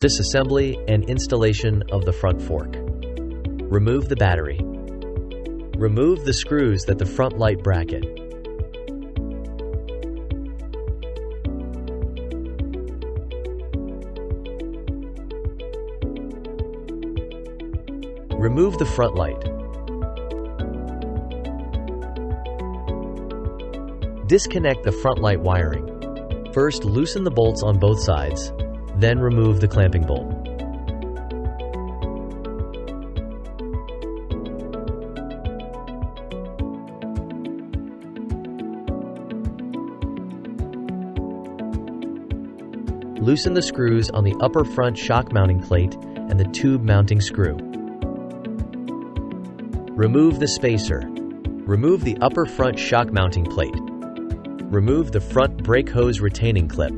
Disassembly and installation of the front fork. Remove the battery. Remove the screws that the front light bracket. Remove the front light. Disconnect the front light wiring. First, loosen the bolts on both sides, then remove the clamping bolt. Loosen the screws on the upper front shock mounting plate and the tube mounting screw. Remove the spacer. Remove the upper front shock mounting plate. Remove the front brake hose retaining clip.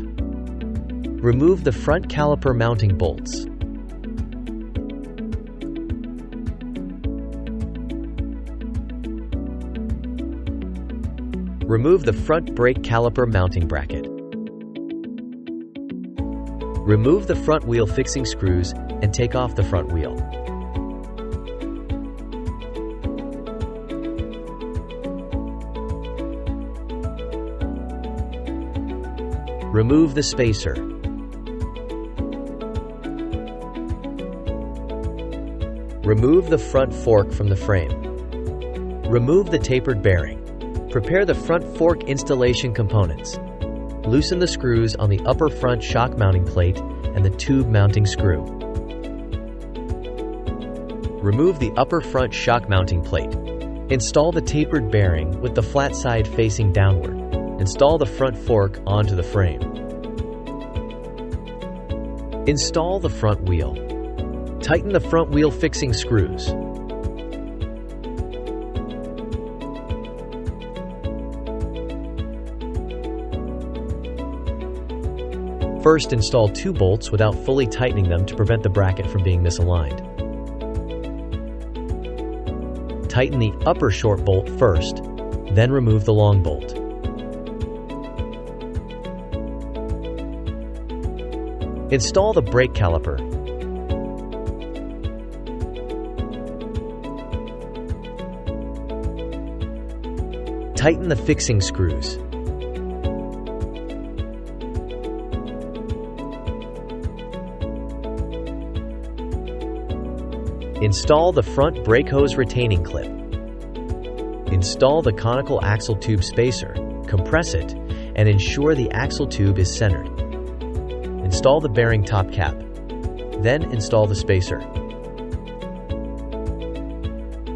Remove the front caliper mounting bolts. Remove the front brake caliper mounting bracket. Remove the front wheel fixing screws and take off the front wheel. Remove the spacer. Remove the front fork from the frame. Remove the tapered bearing. Prepare the front fork installation components. Loosen the screws on the upper front shock mounting plate and the tube mounting screw. Remove the upper front shock mounting plate. Install the tapered bearing with the flat side facing downward. Install the front fork onto the frame. Install the front wheel. Tighten the front wheel fixing screws. First, install 2 bolts without fully tightening them to prevent the bracket from being misaligned. Tighten the upper short bolt first, then remove the long bolt. Install the brake caliper. Tighten the fixing screws. Install the front brake hose retaining clip. Install the conical axle tube spacer, compress it, and ensure the axle tube is centered. Install the bearing top cap. Then install the spacer.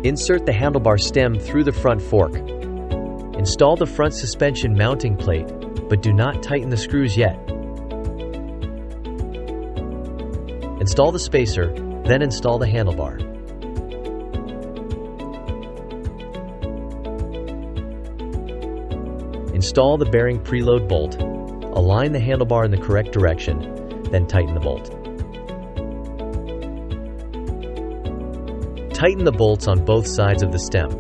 Insert the handlebar stem through the front fork. Install the front suspension mounting plate, but do not tighten the screws yet. Install the spacer, then install the handlebar. Install the bearing preload bolt. Align the handlebar in the correct direction, then tighten the bolt. Tighten the bolts on both sides of the stem.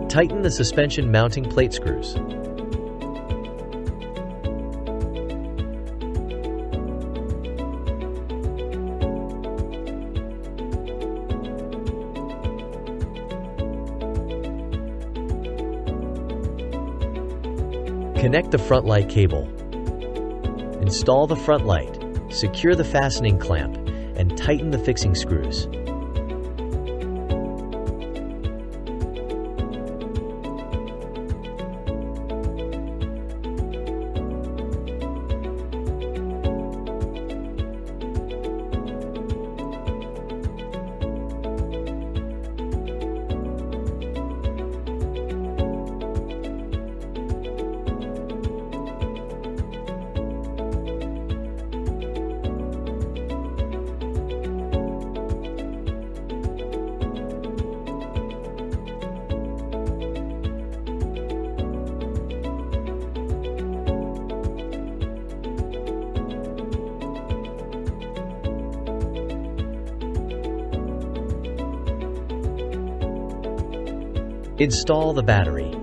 Tighten the suspension mounting plate screws. Connect the front light cable. Install the front light, secure the fastening clamp, and tighten the fixing screws. Install the battery.